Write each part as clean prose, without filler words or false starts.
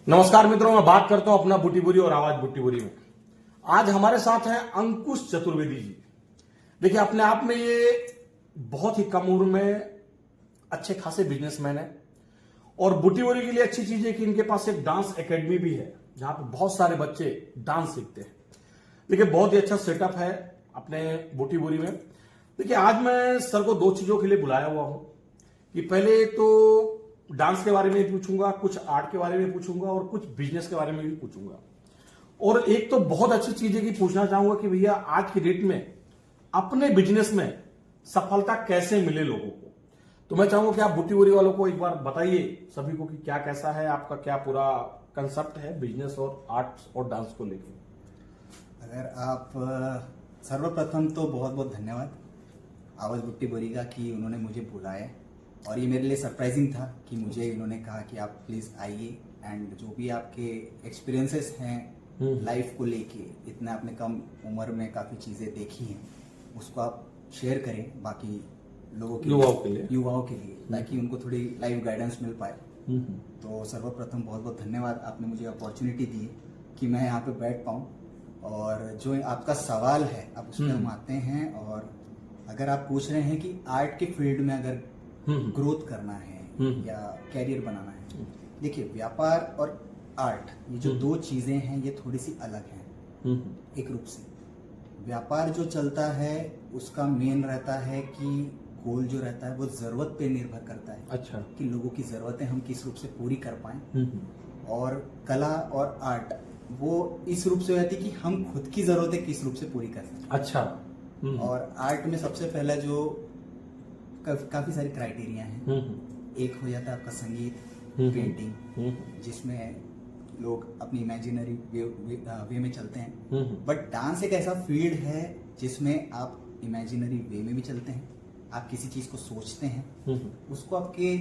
नमस्कार मित्रों, मैं बात करता हूं अपना बुटीबुरी और आवाज बुटीबुरी में। आज हमारे साथ हैं अंकुश चतुर्वेदी जी। देखिए, अपने आप में ये बहुत ही कम उम्र में अच्छे खासे बिजनेसमैन है और बुटीबुरी के लिए अच्छी चीज है कि इनके पास एक डांस एकेडमी भी है जहां पे बहुत सारे बच्चे डांस सीखते हैं। देखिए, बहुत ही अच्छा सेटअप है अपने बुटीबुरी में। देखिए, आज मैं सर को दो चीजों के लिए बुलाया हुआ हूं कि पहले तो डांस के बारे में पूछूंगा, कुछ आर्ट के बारे में पूछूंगा और कुछ बिजनेस के बारे में भी पूछूंगा। और एक तो बहुत अच्छी चीज है कि पूछना चाहूंगा कि भैया आज की डेट में अपने बिजनेस में सफलता कैसे मिले लोगों को। तो मैं चाहूंगा कि आप बुटीबुरी वालों को एक बार बताइए सभी को कि क्या कैसा है आपका, क्या पूरा कंसेप्ट है बिजनेस और आर्ट और डांस को लेकर। अगर आप सर्वप्रथम तो बहुत बहुत धन्यवाद आवाज बुटीबुरी का कि उन्होंने मुझे बुलाया और ये मेरे लिए सरप्राइजिंग था कि मुझे इन्होंने कहा कि आप प्लीज आइए एंड जो भी आपके एक्सपीरियंसेस हैं लाइफ को लेके, इतना आपने कम उम्र में काफी चीजें देखी हैं, उसको आप शेयर करें बाकी लोगों के युवाओं के लिए ताकि उनको थोड़ी लाइफ गाइडेंस मिल पाए। तो सर्वप्रथम बहुत बहुत धन्यवाद, आपने मुझे अपॉर्चुनिटी दी कि मैं यहाँ पे बैठ पाऊँ। और जो आपका सवाल है अब उसमें हम आते हैं। और अगर आप पूछ रहे हैं कि आर्ट के फील्ड में अगर ग्रोथ करना है या कैरियर बनाना है, देखिए व्यापार और आर्ट ये जो दो चीजें हैं ये थोड़ी सी अलग हैं। एक रूप से व्यापार जो चलता है उसका मेन रहता है कि गोल जो रहता है वो जरूरत पे निर्भर करता है। अच्छा, कि लोगों की जरूरतें हम किस रूप से पूरी कर पाए। और कला और आर्ट वो इस रूप से रहती है कि हम खुद की जरूरतें किस रूप से पूरी कर सकते हैं। अच्छा। और आर्ट में सबसे पहला जो काफी सारी क्राइटेरिया हैं। एक हो जाता है आपका संगीत, पेंटिंग, जिसमें लोग अपनी इमेजिनरी वे में चलते हैं। बट डांस एक ऐसा फील्ड है जिसमें आप इमेजिनरी वे में भी चलते हैं। आप किसी चीज को सोचते हैं, उसको आपके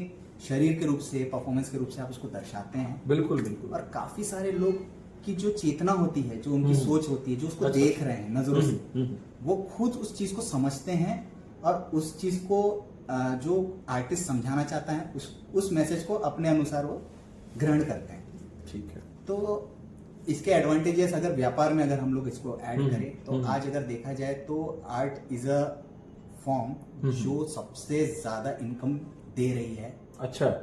शरीर के रूप से, परफॉर्मेंस के रूप से आप उसको दर्शाते हैं। बिल्कुल बिल्कुल। और काफी सारे लोग की जो चेतना होती है, जो उनकी सोच होती है, जो उसको देख रहे हैं नजरों से, वो खुद उस चीज को समझते हैं और उस चीज को जो आर्टिस्ट समझाना चाहता है उस मैसेज को अपने अनुसार वो ग्रहण करते हैं। ठीक है। तो इसके एडवांटेजेस अगर व्यापार में अगर हम लोग इसको ऐड करें तो आज अगर देखा जाए तो आर्ट इज अ फॉर्म जो सबसे ज्यादा इनकम दे रही है। अच्छा।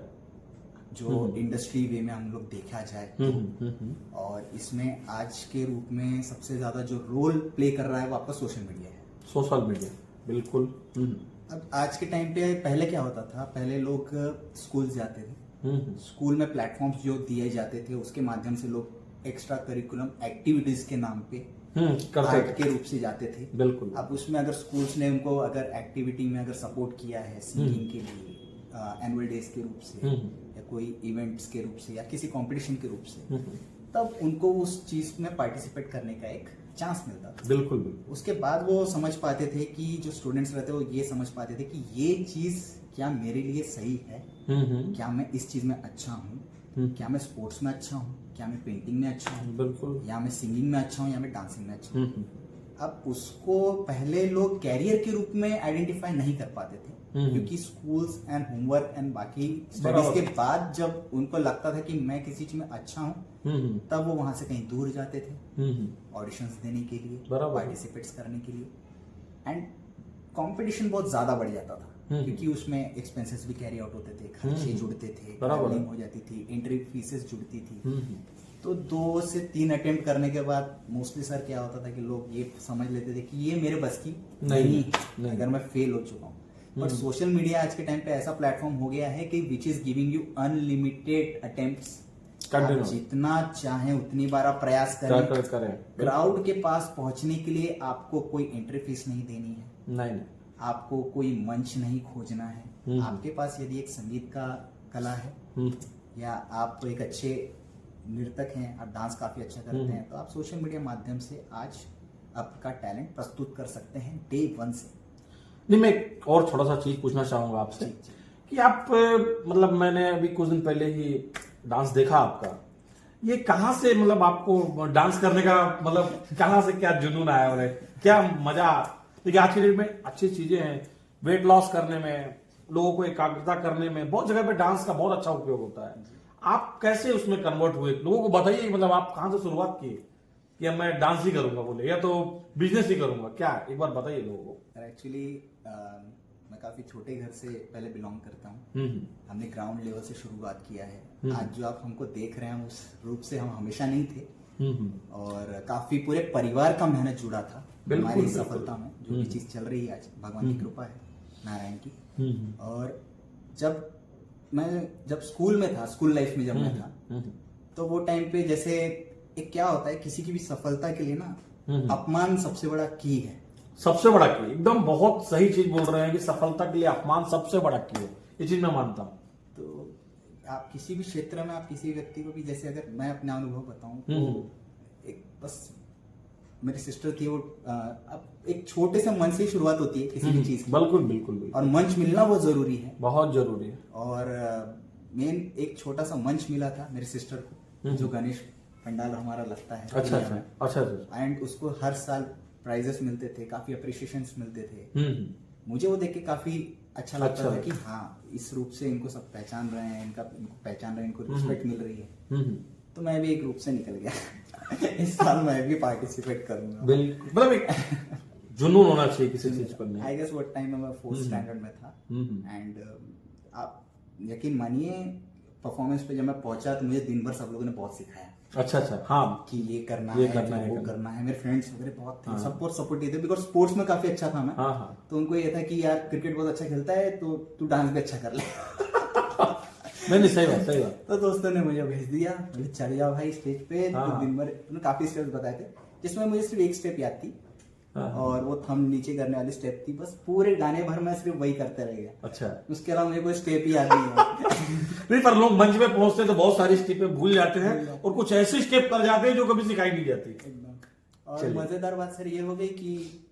जो इंडस्ट्री वे में हम लोग देखा जाए और इसमें आज के रूप में सबसे ज्यादा जो रोल प्ले कर रहा है वो आपका सोशल मीडिया है। सोशल मीडिया, बिल्कुल। अब आज के टाइम पे पहले क्या होता था, पहले लोग स्कूल जाते थे, स्कूल में प्लेटफॉर्म्स जो दिए जाते थे उसके माध्यम से लोग एक्स्ट्रा करिकुलम एक्टिविटीज के नाम पे आर्ट के रूप से जाते थे। बिल्कुल। अब उसमें अगर स्कूल्स ने उनको अगर एक्टिविटी में अगर सपोर्ट किया है सिंगिंग के लिए एनुअल डेज के रूप से या कोई इवेंट्स के रूप से या किसी कंपटीशन के रूप से, तब उनको उस चीज में पार्टिसिपेट करने का एक चांस मिलता था। बिल्कुल बिल्कुल। उसके बाद वो समझ पाते थे कि जो स्टूडेंट्स रहते वो ये समझ पाते थे कि ये चीज क्या मेरे लिए सही है, क्या मैं इस चीज में अच्छा हूँ, क्या मैं स्पोर्ट्स में अच्छा हूँ, क्या मैं पेंटिंग में अच्छा हूँ, बिल्कुल, या मैं सिंगिंग में अच्छा हूँ, या मैं डांसिंग में अच्छा हूँ। अब उसको पहले लोग कैरियर के रूप में आइडेंटिफाई नहीं कर पाते थे क्योंकि स्कूल्स एंड होमवर्क एंड बाकी स्टडीज के बाद जब उनको लगता था कि मैं किसी चीज में अच्छा हूँ, तब वो वहां से कहीं दूर जाते थे ऑडिशंस देने के लिए, पार्टिसिपेट्स करने के लिए। एंड कंपटीशन बहुत ज्यादा बढ़ जाता था क्योंकि उसमें एक्सपेंसेस भी कैरी आउट होते थे, खर्चे जुड़ते थे, ट्रैवलिंग हो जाती थी, एंट्री फीसेस जुड़ती थी। तो 2 से 3 अटेम्प्ट करने के बाद मोस्टली सर क्या होता था कि लोग ये समझ लेते थे कि ये मेरे बस की नहीं, अगर मैं फेल हो चुका हूँ। बट सोशल मीडिया आज के टाइम पे ऐसा प्लेटफॉर्म हो गया है कि which is giving you unlimited attempts. जितना चाहे उतनी बार आप प्रयास करें। क्राउड के पास पहुंचने के लिए आपको कोई एंट्री फीस नहीं देनी है, नहीं, आपको कोई मंच नहीं खोजना है। आपके पास यदि एक संगीत का कला है या आप एक अच्छे नृतक हैं, आप डांस काफी अच्छा करते हैं, तो आप सोशल मीडिया माध्यम से आज आपका टैलेंट प्रस्तुत कर सकते हैं डे 1 से। नहीं, मैं और थोड़ा सा चीज पूछना चाहूंगा आपसे कि आप मतलब मैंने अभी कुछ दिन पहले ही डांस देखा आपका, ये कहाँ से मतलब आपको डांस करने का मतलब कहाँ से क्या जुनून आया और क्या मजा? देखिए, आज की डेट में अच्छी चीजें हैं, वेट लॉस करने में, लोगों को एकाग्रता करने में बहुत जगह पे डांस का बहुत अच्छा उपयोग होता है। आप कैसे उसमें कन्वर्ट हुए? लोगों को बताइए कि मतलब आप कहां से शुरुआत की कि अब मैं डांस ही करूंगा बोले, या तो बिजनेस ही करूंगा, क्या एक बार बताइए लोगों को। एक्चुअली मैं काफी छोटे घर से पहले बिलोंग करता हूँ। हम्म। हमने ग्राउंड लेवल से शुरुआत किया है। आज जो आप हमको देख रहे हैं उस रूप से हम हमेशा नहीं थे। और काफी पूरे परिवार का मेहनत जुड़ा था बिल्कुल, हमारी बिल्कुल। सफलता में। जो भी चीज चल रही है आज भगवान की कृपा है, नारायण की। और जब स्कूल में था, स्कूल लाइफ में जब मैं था, तो वो टाइम पे जैसे एक क्या होता है, किसी की भी सफलता के लिए ना अपमान सबसे बड़ा की है। सबसे बड़ा की, एकदम बहुत सही चीज बोल रहे हैं कि सफलता के लिए अपमान सबसे बड़ा की है, ये चीज मैं मानता हूँ। तो आप किसी भी क्षेत्र में आप किसी व्यक्ति को भी, जैसे अगर मैं अपना अनुभव बताऊं तो एक बस मेरी सिस्टर थी, वो अब एक छोटे से मंच से ही शुरुआत होती है किसी भी चीज की। बिल्कुल बिल्कुल बिल्कुल। और मंच मिलना बहुत जरूरी है, बहुत जरूरी है। और मेन एक छोटा सा मंच मिला था मेरी सिस्टर को, जो गणेश पंडाल हमारा लगता है। अच्छा अच्छा अच्छा अच्छा। एंड उसको हर साल प्राइजेस मिलते थे, काफी अप्रिशिएशंस मिलते थे। मुझे वो देख के काफी अच्छा लगता था कि हाँ, इस रूप से इनको सब पहचान रहे हैं, इनको पहचान रहे हैं, इनको रिस्पेक्ट मिल रही है। तो मैं भी एक रूप से निकल गया। इस साल मैं भी पार्टिसिपेट करूंगा। बिल्कुल, मतलब एक जुनून होना चाहिए किसी चीज पर। नहीं, आई गेस वो टाइम में मैं 4th स्टैंडर्ड में था। एंड आप यकीन मानिए, परफॉर्मेंस पे जब मैं पहुंचा तो मुझे दिन भर सब लोगों ने बहुत सिखाया। अच्छा अच्छा, हाँ, कि ये करना ये है, करना है, वो करना है। मेरे फ्रेंड्स वगैरह बहुत थे, सपोर्टिव थे, बिकॉज स्पोर्ट्स में काफी अच्छा था मैं। हाँ हाँ। तो उनको ये था कि यार क्रिकेट बहुत अच्छा खेलता है, तो तू डांस भी अच्छा कर ले। नहीं, सही बात, सही बात। तो दोस्तों ने मुझे भेज दिया, बोले चढ़ जाओ भाई स्टेज पे। हाँ, तो दिन भर उन्होंने काफी स्टेप्स बताए थे, जिसमें मुझे सिर्फ एक स्टेप याद थी। और वो थम नीचे करने वाली स्टेप थी। बस पूरे गाने भर मैं सिर्फ वही करते रह गया। अच्छा, उसके अलावा मुझे कोई स्टेप ही याद नहीं है। नहीं, पर लोग मंच पे पहुंचते हैं तो बहुत सारी स्टेपें भूल जाते हैं और कुछ ऐसे स्टेप कर जाते हैं जो कभी सिखाई नहीं जाती। एकदम। और मजेदार बात सर ये हो गई कि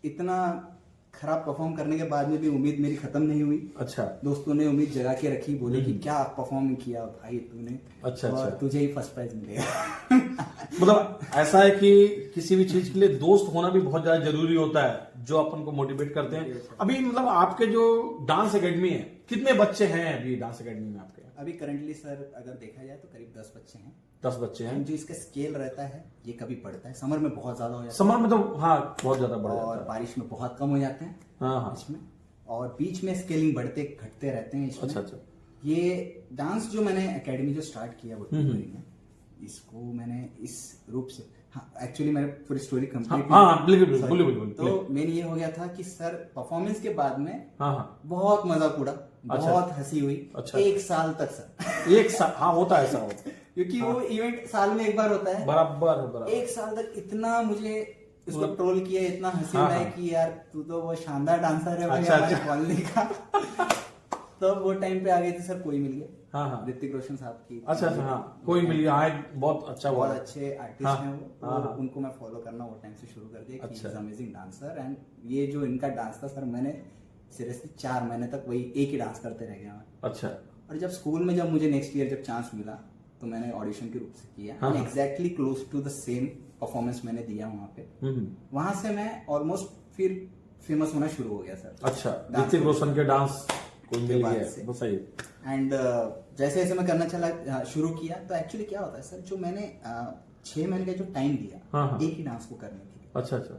इतना खराब परफॉर्म करने के बाद में भी उम्मीद मेरी खत्म नहीं हुई। अच्छा। दोस्तों ने उम्मीद जगा के रखी, बोले कि क्या परफॉर्म किया भाई तूने। अच्छा और अच्छा। तुझे ही फर्स्ट प्राइज मिलेगा। मतलब ऐसा है कि किसी भी चीज के लिए दोस्त होना भी बहुत ज्यादा जरूरी होता है, जो अपन को मोटिवेट करते हैं। अभी मतलब आपके जो डांस एकेडमी है, कितने बच्चे हैं अभी डांस एकेडमी में आपके? अभी करंटली सर अगर देखा जाए तो करीब 10 बच्चे हैं। 10 बच्चे हैं। जो इसका स्केल रहता है ये कभी बढ़ता है, समर में बहुत ज्यादा हो जाता है, समर में तो हाँ बहुत ज्यादा बढ़ और जाता है। बारिश में बहुत कम हो जाते हैं। हाँ हाँ। इसमें और बीच में स्केलिंग बढ़ते घटते रहते हैं इसमें। अच्छा अच्छा। ये डांस जो मैंने एकेडमी जो स्टार्ट किया भोजपुरी में, इसको मैंने इस रूप से, हाँ एक्चुअली मैंने पूरी स्टोरी कंप्लीट। हाँ बिल्कुल बिल्कुल। तो मेन ये हो गया था कि सर परफॉर्मेंस के बाद में हाँ हाँ बहुत मजाक उड़ा, बहुत हंसी हुई। अच्छा। 1 साल तक सर। 1 साल, हाँ होता है ऐसा होता है। क्योंकि वो इवेंट साल में एक बार होता है। बराबर। 1 साल तक इतना मुझे उसको ट्रोल किया, इतना हंसी हाँ, उड़ाई हाँ। कि यार तू तो वो शानदार डांसर है भाई अच्छा, हमारे अच्छा। कॉलोनी का। तो वो टाइम पे आ गए थे सर, कोई मिल गया। हाँ हाँ। ऋतिक रोशन साहब की। अच्छा अच्छा, हाँ कोई मिल गया। हाँ, बहुत अच्छा हुआ। बहुत अच्छे आर्टिस्ट हाँ, हैं वो। हाँ, और हाँ। उनको मैं फॉलो करना वो टाइम से शुरू कर दिया कि अच्छा। Amazing dancer. एंड ये जो इनका डांस था सर, मैंने सीरियसली 4 महीने तक वही एक ही डांस करते रह गया। अच्छा। और जब स्कूल में जब मुझे नेक्स्ट ईयर जब चांस मिला तो मैंने ऑडिशन के रूप से किया। हाँ। Exactly close to the same performance मैंने दिया वहां पे। वहां से मैं ऑलमोस्ट फिर फेमस होना शुरू हो गया सर। अच्छा, ऋतिक रोशन के डांस कोई मिल बाद गया, से। वो सही। एंड जैसे जैसे मैं करना चला शुरू किया, तो एक्चुअली क्या होता है सर, जो मैंने 6 महीने का जो टाइम दिया हाँ, हाँ। एक ही डांस को करने के लिए, अच्छा अच्छा।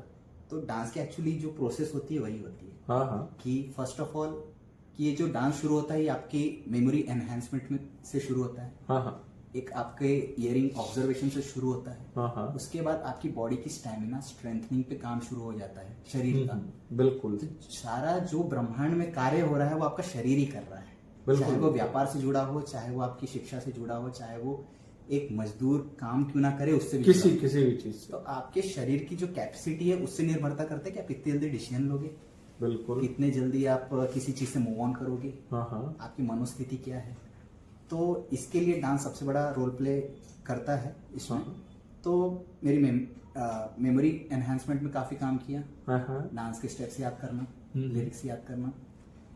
तो डांस की एक्चुअली जो प्रोसेस होती है वही होती है हाँ हाँ। कि फर्स्ट ऑफ ऑल कि ये जो डांस शुरू होता है ये आपकी मेमोरी एनहेंसमेंट में से शुरू होता है। हाँ हाँ। एक आपके इयरिंग ऑब्जर्वेशन से शुरू होता है। हाँ हाँ। उसके बाद आपकी बॉडी की स्टैमिना स्ट्रेंथनिंग पे काम शुरू हो जाता है, शरीर का। बिल्कुल। तो सारा जो ब्रह्मांड में कार्य हो रहा है वो आपका शरीर ही कर रहा है। बिल्कुल। चाहे वो व्यापार से जुड़ा हो, चाहे वो आपकी शिक्षा से जुड़ा हो, चाहे वो एक मजदूर काम क्यों ना करे उससे भी किसी जुड़ा हो। किसी भी चीज से। तो आपके शरीर की जो कैपेसिटी है उससे निर्भरता करता है कि आप कितनी जल्दी डिसीजन लोगे, बिल्कुल। कितने जल्दी आप किसी चीज से मूव ऑन करोगे, हाँ हाँ। आपकी मनोस्थिति क्या है। तो इसके लिए डांस सबसे बड़ा रोल प्ले करता है इसमें। तो मेरी मेमोरी एनहांसमेंट में काफी काम किया। हाँ हाँ। डांस के स्टेप्स याद करना, लिरिक्स याद करना,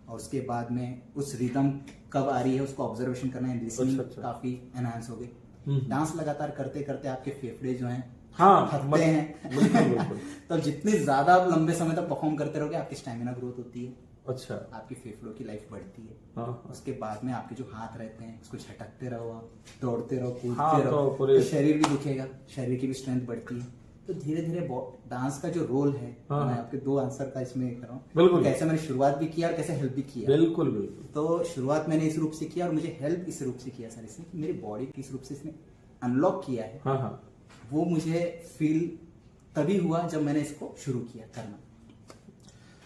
और उसके बाद में उस रिदम कब आ रही है उसको ऑब्जर्वेशन करना, लिसनिंग अच्छा। काफी एनहांस हो गई। डांस लगातार करते करते आपके फेफड़े जो हैं हाँ, थकते हैं। बिल्कुल बिल्कुल। तो जितने ज्यादा आप लंबे समय तक परफॉर्म करते रहोगे आपकी स्टैमिना ग्रोथ होती है। अच्छा। आपकी फेफड़ों की लाइफ बढ़ती है। हाँ। उसके बाद में आपके जो हाथ रहते हैं उसको झटकते रहो, आप दौड़ते रहो, कूदते हाँ, रहो, तो पूरे- तो शरीर भी दिखेगा, शरीर की भी स्ट्रेंथ बढ़ती है। तो धीरे धीरे डांस का जो रोल है, हाँ। मैं आपके 2 आंसर का इसमें कर रहा हूँ। बिल्कुल। कैसे मैंने शुरुआत भी किया और कैसे हेल्प भी किया। बिल्कुल बिल्कुल। तो शुरुआत मैंने इस रूप से किया और मुझे हेल्प इस रूप से किया सर इसने, कि मेरी बॉडी किस रूप से इसने अनलॉक किया है, हाँ हाँ। वो मुझे फील तभी हुआ जब मैंने इसको शुरू किया करना।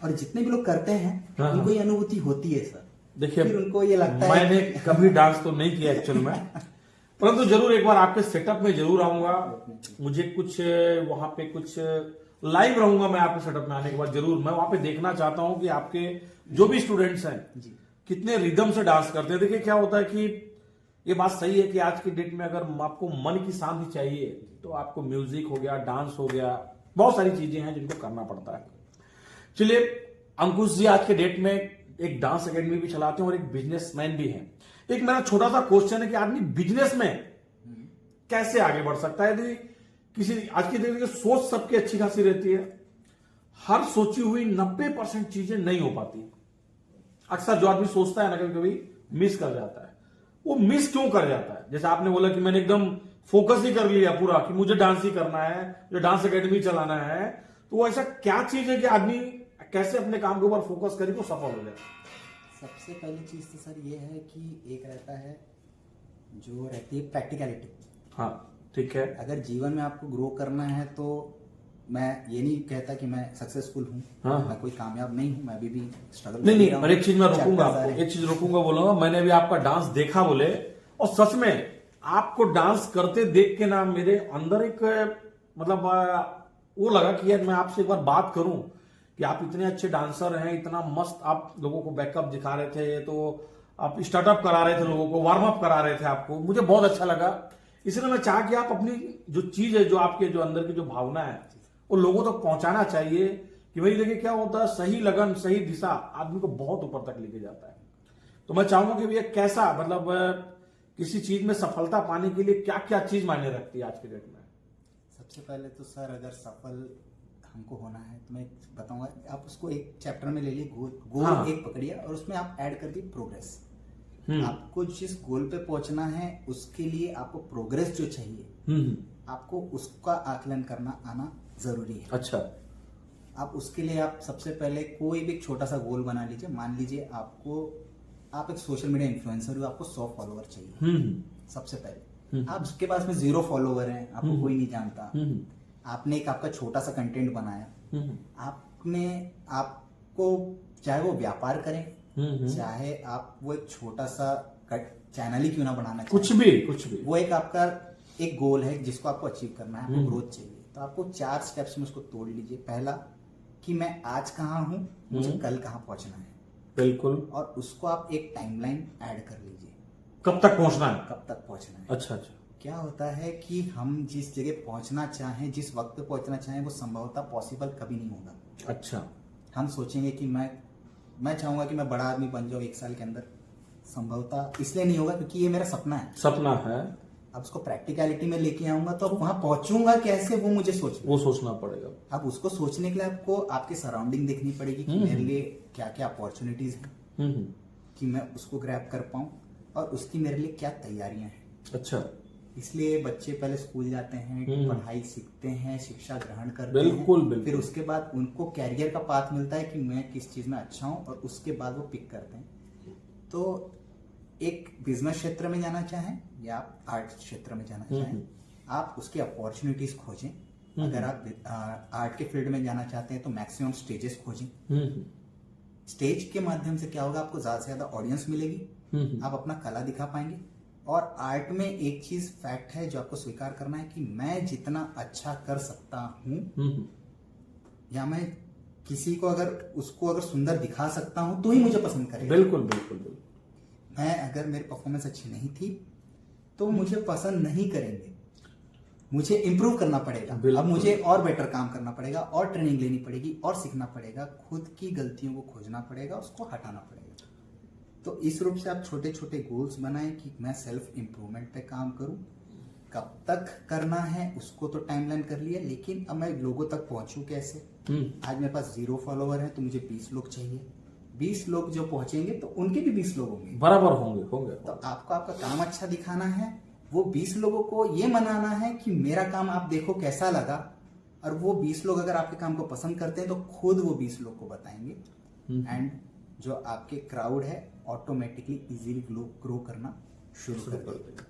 और जितने भी लोग करते हैं हाँ। उनको ये अनुभूति होती है सर। देखिए, फिर उनको ये लगता है मैंने कि- कभी डांस तो नहीं किया एक्चुअल में, परंतु जरूर एक बार आपके सेटअप में जरूर आऊंगा। मुझे कुछ वहां पे कुछ लाइव रहूंगा मैं आपके सेटअप में आने के बाद जरूर। मैं वहां पे देखना चाहता हूं कि आपके जो भी स्टूडेंट्स हैं जी। कितने रिदम से डांस करते हैं। देखिए क्या होता है कि ये बात सही है कि आज की डेट में अगर आपको मन की शांति चाहिए तो आपको म्यूजिक हो गया, डांस हो गया, बहुत सारी चीजें हैं जिनको करना पड़ता है। चलिए अंकुश जी आज के डेट में एक डांस एकेडमी भी चलाते हैं और एक बिजनेसमैन भी हैं। एक मेरा छोटा सा क्वेश्चन है कि आदमी बिजनेस में कैसे आगे बढ़ सकता है? यदि किसी आज की डेट में सोच सबकी अच्छी खासी रहती है, हर सोची हुई 90% चीजें नहीं हो पाती। अक्सर जो आदमी सोचता है ना कभी कभी मिस कर जाता है। वो मिस क्यों कर जाता है? जैसे आपने बोला कि मैंने एकदम फोकस ही कर लिया पूरा कि मुझे डांस ही करना है, मुझे डांस एकेडमी चलाना है, तो वो ऐसा क्या चीज है कि आदमी कैसे अपने काम के ऊपर फोकस करे तो सफल हो जाए? सबसे पहली चीज तो सर ये है कि एक रहता है जो रहती है प्रैक्टिकलिटी। हाँ ठीक है। अगर जीवन में आपको ग्रो करना है तो मैं ये नहीं कहता कि मैं सक्सेसफुल हूँ, हाँ। मैं कोई कामयाब नहीं हूँ, मैं अभी भी स्ट्रगल नहीं नहीं, पर एक चीज मैं रोकूंगा आपको, एक चीज रोकूंगा, बोलूंगा मैंने भी आपका डांस देखा बोले, और सच में आपको डांस करते देख के ना मेरे अंदर एक मतलब वो लगा कि यार मैं आपसे एक बार बात करूं कि आप इतने अच्छे डांसर हैं, इतना मस्त आप लोगों को बैकअप दिखा रहे थे, तो आप स्टार्टअप करा रहे थे, लोगों को वार्म अप करा रहे थे, आपको मुझे बहुत अच्छा लगा। इसलिए मैं चाह कि आप अपनी जो चीज है, जो आपके जो अंदर की जो भावना है, वो लोगों तक पहुंचाना चाहिए कि भाई देखिए क्या होता है, सही लगन सही दिशा आदमी को बहुत ऊपर तक लेके जाता है। तो मैं चाहूंगा कि भैया कैसा मतलब किसी चीज में सफलता पाने के लिए क्या क्या चीज मायने रखती है आज के डेट में? सबसे पहले तो सर अगर सफल हमको होना है तो मैं बताऊंगा, आप उसको एक चैप्टर में ले लिए, गोल हाँ। एक पकड़िए और उसमें आप ऐड कर दिए प्रोग्रेस। आपको जिस गोल पे पहुंचना है उसके लिए आपको प्रोग्रेस जो चाहिए, आपको उसका आकलन करना आना जरूरी है। अच्छा। आप उसके लिए आप सबसे पहले कोई भी छोटा सा गोल बना लीजिए। मान लीजिए आप एक सोशल मीडिया इन्फ्लुएंसर हो, आपको 100 फॉलोअर चाहिए। सबसे पहले आप उसके पास में 0 फॉलोअर हैं, आपको कोई नहीं जानता, आपने एक आपका छोटा सा कंटेंट बनाया, आपको चाहे वो व्यापार करें, चाहे आप वो एक छोटा सा चैनल ही क्यों ना बनाना, कुछ भी वो एक आपका एक गोल है जिसको आपको अचीव करना है, आपको ग्रोथ चाहिए। तो आपको 4 स्टेप्स में उसको तोड़ लीजिए। पहला कि मैं आज कहाँ हूँ, मुझे कल कहाँ पहुंचना है, बिल्कुल, और उसको आप एक टाइमलाइन ऐड कर लीजिए, कब तक पहुंचना है, कब तक पहुंचना है। अच्छा अच्छा। क्या होता है कि हम जिस जगह पहुंचना चाहें, जिस वक्त पे पहुंचना चाहें, वो संभवतः पॉसिबल कभी नहीं होगा। अच्छा। हम सोचेंगे कि मैं चाहूंगा कि मैं बड़ा आदमी बन जाऊं 1 साल के अंदर, संभवतः इसलिए नहीं होगा क्योंकि ये मेरा सपना है। अब उसको प्रैक्टिकलिटी में लेके आऊंगा तो वहां पहुंचूंगा कैसे, वो मुझे सोचना पड़ेगा। अब उसको सोचने के लिए आपको आपकी सराउंडिंग देखनी पड़ेगी कि मेरे लिए क्या क्या अपॉर्चुनिटीज हैं कि मैं उसको ग्रैब कर पाऊं, और उसकी मेरे लिए क्या तैयारियां हैं। अच्छा। इसलिए बच्चे पहले स्कूल जाते हैं, पढ़ाई सीखते हैं, शिक्षा ग्रहण करते बिल्कुल। फिर उसके बाद उनको कैरियर का पाथ मिलता है कि मैं किस चीज में अच्छा हूं, और उसके बाद वो पिक करते हैं। तो एक बिजनेस क्षेत्र में जाना चाहें या आप आर्ट क्षेत्र में जाना चाहें, आप उसकी अपॉर्चुनिटीज खोजें। अगर आप आर्ट के फील्ड में जाना चाहते हैं तो मैक्सिमम स्टेजेस खोजें। स्टेज के माध्यम से क्या होगा, आपको ज्यादा से ज्यादा ऑडियंस मिलेगी, आप अपना कला दिखा पाएंगे। और आर्ट में एक चीज फैक्ट है जो आपको स्वीकार करना है कि मैं जितना अच्छा कर सकता हूं, या मैं किसी को अगर सुंदर दिखा सकता हूं तो ही मुझे पसंद करेगा। बिल्कुल। मैं अगर मेरी परफॉर्मेंस अच्छी नहीं थी तो मुझे पसंद नहीं करेंगे, मुझे इंप्रूव करना पड़ेगा। अब मुझे और बेटर काम करना पड़ेगा, और ट्रेनिंग लेनी पड़ेगी, और सीखना पड़ेगा, खुद की गलतियों को खोजना पड़ेगा, उसको हटाना पड़ेगा। तो इस रूप से आप छोटे छोटे गोल्स बनाएं कि मैं सेल्फ इंप्रूवमेंट पे काम करूं। कब तक करना है उसको तो टाइमलाइन कर लिया, लेकिन अब मैं लोगों तक पहुंचूं कैसे। आज मेरे पास 0 फॉलोवर है तो मुझे 20 लोग चाहिए, 20 लोग जो पहुंचेंगे तो उनके भी 20 लोग होंगे, बराबर होंगे होंगे। तो आपको आपका काम अच्छा दिखाना है, वो 20 लोगों को ये मनाना है कि मेरा काम आप देखो कैसा लगा, और वो 20 लोग अगर आपके काम को पसंद करते हैं तो खुद वो 20 लोग को बताएंगे, एंड जो आपके क्राउड है ऑटोमेटिकली इजीली ग्रो करना शुरू कर देगा।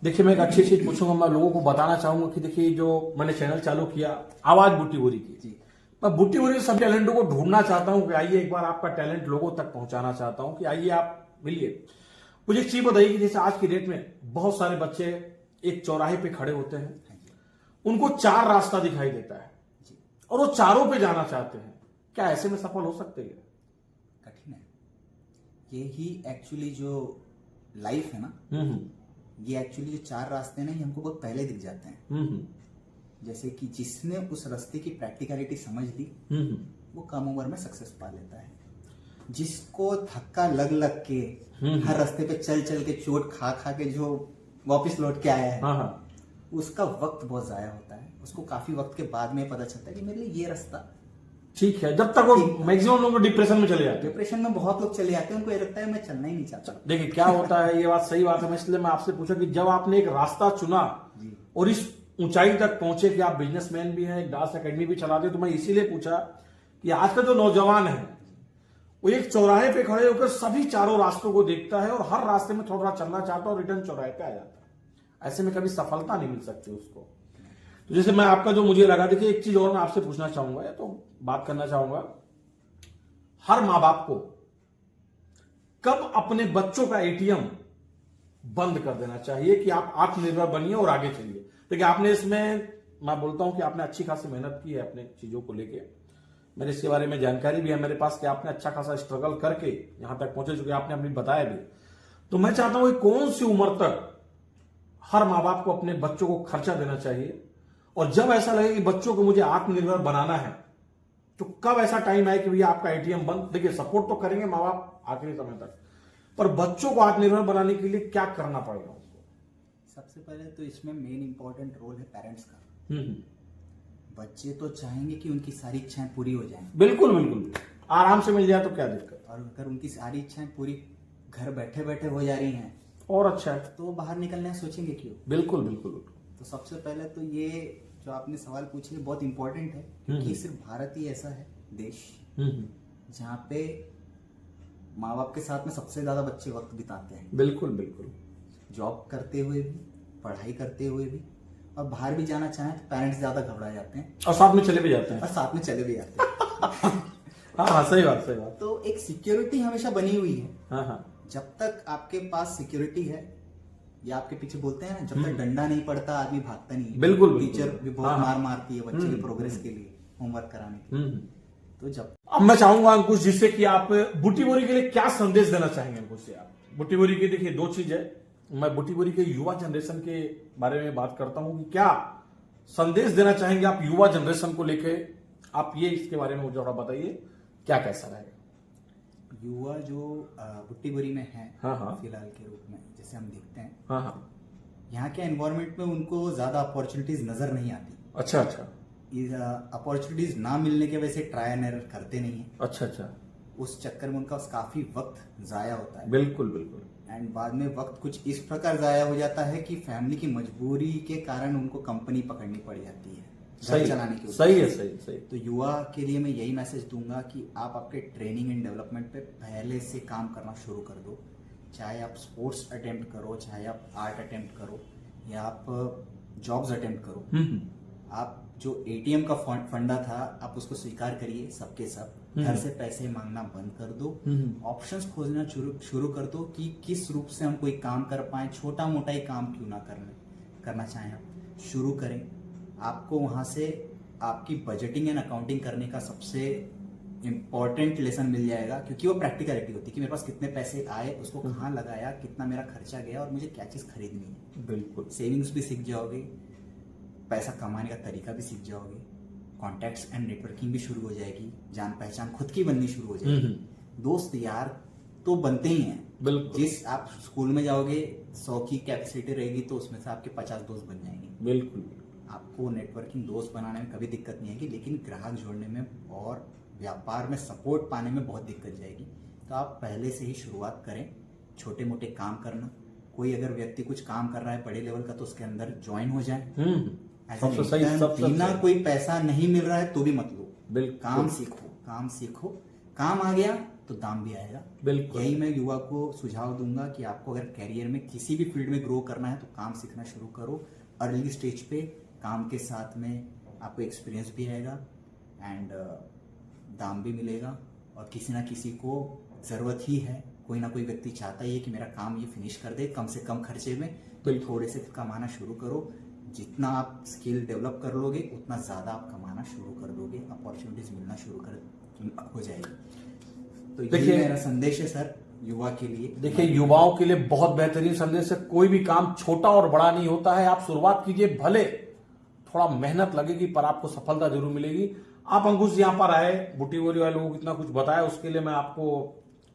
देखिए मैं एक अच्छी चीज पूछूंगा, मैं लोगों को बताना चाहूंगा कि देखिए जो मैंने चैनल चालू किया आवाज बुट्टी बोरी की जी, मैं बुट्टी बोरी के सब टैलेंटों को ढूंढना चाहता हूं कि आइए एक बार आपका टैलेंट लोगों तक पहुंचाना चाहता हूं कि आइए आप मिलिए। मुझे एक चीज बताइए कि जैसे आज की डेट में बहुत सारे बच्चे एक चौराहे पे खड़े होते हैं, उनको 4 रास्ता दिखाई देता है और वो चारों पे जाना चाहते हैं, क्या ऐसे में सफल हो सकते हैं? कठिन है। यही एक्चुअली जो लाइफ है ना, ये एक्चुअली जो 4 रास्ते हैं ना, ये हमको बहुत पहले दिख जाते हैं। जैसे कि जिसने उस रास्ते की प्रैक्टिकलिटी समझ ली वो कम उम्र में सक्सेस पा लेता है। जिसको धक्का लग लग के हर रास्ते पे चल चल के चोट खा खा के जो वापस लौट के आया है, उसका वक्त बहुत जाया होता है। उसको काफी वक्त के बाद में पता चलता है कि मेरे लिए ये रास्ता ठीक है। जब तक वो मैक्सिमम लोग डिप्रेशन में चले जाते हैं, डिप्रेशन में बहुत लोग चले जाते हैं, उनको ये लगता है मैं चलना ही नहीं चाहता। देखिए क्या होता है, ये बात सही बात है। मैं इसलिए मैं आपसे पूछा कि जब आपने एक रास्ता चुना और इस ऊंचाई तक पहुंचे कि आप बिजनेसमैन भी हैं, एक डांस एकेडमी भी चलाते, तो मैं इसीलिए पूछा कि आज का जो नौजवान है वो एक चौराहे पे खड़े होकर सभी चारों रास्तों को देखता है और हर रास्ते में थोड़ा चलना चाहता है और रिटर्न चौराहे पे आ जाता है। ऐसे में कभी सफलता नहीं मिल सकती उसको। तो जैसे मैं आपका जो मुझे लगा, देखिए एक चीज और मैं आपसे पूछना चाहूंगा या तो बात करना चाहूंगा, हर मां बाप को कब अपने बच्चों का एटीएम बंद कर देना चाहिए कि आप आत्मनिर्भर बनिए और आगे चलिए? देखिए आपने इसमें, मैं बोलता हूं कि आपने अच्छी खासी मेहनत की है अपने चीजों को लेके, मेरे इसके बारे में जानकारी भी है मेरे पास कि आपने अच्छा खासा स्ट्रगल करके यहां तक पहुंचे, जो कि आपने अपनी बताया भी। तो मैं चाहता हूं कि कौन सी उम्र तक हर मां बाप को अपने बच्चों को खर्चा देना चाहिए, और जब ऐसा लगे कि बच्चों को मुझे आत्मनिर्भर बनाना है तो कब ऐसा टाइम है कि भैया आपका एटीएम बंद? देखिए सपोर्ट तो करेंगे मां बाप आखिरी समय तक, पर बच्चों को आत्मनिर्भर बनाने के लिए क्या करना पड़ेगा उसको? सबसे पहले तो इसमें मेन इंपॉर्टेंट रोल है पेरेंट्स का। बच्चे तो चाहेंगे कि उनकी सारी इच्छाएं पूरी हो जाएं। बिल्कुल बिल्कुल, आराम से मिल जाए तो क्या दिक्कत, और अगर उनकी सारी इच्छाएं पूरी घर बैठे बैठे हो जा रही हैं और अच्छा है, तो बाहर निकलने सोचेंगे क्यों? बिल्कुल बिल्कुल। तो सबसे पहले तो ये जो आपने सवाल पूछे बहुत इंपॉर्टेंट है, क्योंकि सिर्फ भारत ही ऐसा है देश जहाँ पे माँ बाप के साथ में सबसे ज्यादा बच्चे वक्त बिताते हैं। बिल्कुल बिल्कुल, जॉब करते हुए भी, पढ़ाई करते हुए भी, और बाहर भी जाना चाहें तो पेरेंट्स ज्यादा घबरा जाते हैं और साथ में चले भी जाते हैं। हाँ सही बात सही बात। तो एक सिक्योरिटी हमेशा बनी हुई है। हाँ, जब तक आपके पास सिक्योरिटी है, या आपके पीछे बोलते हैं ना, जब तक डंडा नहीं पड़ता आदमी भागता नहीं है। बिल्कुल टीचर भी बहुत मार मारती है बच्चे की प्रोग्रेस के लिए, होमवर्क कराने के लिए। तो जब अब मैं चाहूंगा अंकुश, जिससे कि आप बुट्टी बोरी के लिए क्या संदेश देना चाहेंगे अंकुश से? आप बुट्टी बोरी की देखिए 2 चीज है, मैं बुट्टी बोरी के युवा जनरेशन के बारे में बात करता हूं कि क्या संदेश देना चाहेंगे आप युवा जनरेशन को लेके? आप ये इसके बारे में मुझे थोड़ा बताइए, क्या कैसा रहेगा? युवा जो बुट्टी बोरी में है हाँ। फिलहाल के रूप में जैसे हम देखते हैं, हाँ, यहाँ के एनवायरनमेंट में उनको ज्यादा अपॉर्चुनिटीज नजर नहीं आती। अच्छा, अपॉर्चुनिटीज ना मिलने के वजह से ट्राई एंड एरर करते नहीं है। अच्छा, उस चक्कर में उनका काफी वक्त जाया होता है। बिल्कुल बिल्कुल। एंड बाद में वक्त कुछ इस प्रकार जाया हो जाता है कि फैमिली की मजबूरी के कारण उनको कंपनी पकड़नी पड़ जाती है घर चलाने की। सही है। तो युवा के लिए मैं यही मैसेज दूंगा कि आप आपके ट्रेनिंग एंड डेवलपमेंट पे पहले से काम करना शुरू कर दो। चाहे आप स्पोर्ट्स अटेम्प्ट करो, चाहे आप आर्ट अटेम्प्ट करो, या आप जॉब्स अटेम्प्ट करो। आप जो एटीएम का फंडा था आप उसको स्वीकार करिए सबके सब। घर से पैसे मांगना बंद कर दो, ऑप्शंस खोजना शुरू कर दो कि किस रूप से हम कोई काम कर पाए। छोटा मोटा ही काम क्यों ना करना चाहें आप, शुरू करें। आपको वहां से आपकी बजटिंग एंड अकाउंटिंग करने का सबसे इंपॉर्टेंट लेसन मिल जाएगा, क्योंकि वो प्रैक्टिकलिटी होती है कि मेरे पास कितने पैसे आए, उसको कहाँ लगाया, कितना मेरा खर्चा गया और मुझे क्या चीज खरीदनी है। बिल्कुल। सेविंग्स भी सीख जाओगे, पैसा कमाने का तरीका भी सीख जाओगे, कॉन्टैक्ट्स एंड नेटवर्किंग भी शुरू हो जाएगी, जान पहचान खुद की बननी शुरू हो जाएगी। दोस्त यार तो बनते ही हैं। बिल्कुल। जिस आप स्कूल में जाओगे 100 की कैपेसिटी रहेगी तो उसमें से आपके 50 दोस्त बन जाएंगे। बिल्कुल। आपको नेटवर्किंग दोस्त बनाने में कभी दिक्कत नहीं आएगी, लेकिन ग्राहक जोड़ने में और व्यापार में सपोर्ट पाने में बहुत दिक्कत जाएगी। तो आप पहले से ही शुरुआत करें, छोटे मोटे काम करना। कोई अगर व्यक्ति कुछ काम कर रहा है बड़े लेवल का तो उसके अंदर ज्वाइन हो जाए। सबसे सही, सबसे बिना सही। कोई पैसा नहीं मिल रहा है तो भी मत लो, बिल्कुल। काम सीखो, काम सीखो, काम आ गया तो दाम भी आएगा। बिल्कुल। यही मैं युवा को सुझाव दूंगा कि आपको अगर कैरियर में किसी भी फील्ड में ग्रो करना है तो काम सीखना शुरू करो अर्ली स्टेज पे। काम के साथ में आपको एक्सपीरियंस भी आएगा एंड दाम भी मिलेगा। और किसी ना किसी को जरूरत ही है, कोई ना कोई व्यक्ति चाहता ही है कि मेरा काम ये फिनिश कर दे कम से कम खर्चे में। तो थोड़े से कमाना शुरू करो। जितना आप स्किल डेवलप कर लोगे उतना ज्यादा आप कमाना शुरू कर दोगे, अपॉर्चुनिटीज मिलना शुरू हो जाएगी। तो ये मेरा संदेश है सर युवा के लिए। देखिए, युवाओं के लिए बहुत बेहतरीन संदेश है। कोई भी काम छोटा और बड़ा नहीं होता है। आप शुरुआत कीजिए, भले थोड़ा मेहनत लगेगी पर आपको सफलता जरूर मिलेगी। आप अंकुश यहाँ पर आए, बुटीबोरी वाले लोगों को इतना कुछ बताया, उसके लिए मैं आपको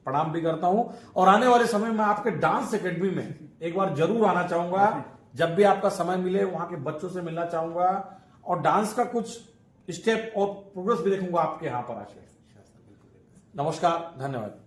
प्रणाम भी करता हूं। और आने वाले समय में आपके डांस एकेडमी में एक बार जरूर आना चाहूंगा। जब भी आपका समय मिले वहां के बच्चों से मिलना चाहूंगा और डांस का कुछ स्टेप और प्रोग्रेस भी देखूंगा आपके यहां पर आके। नमस्कार, धन्यवाद।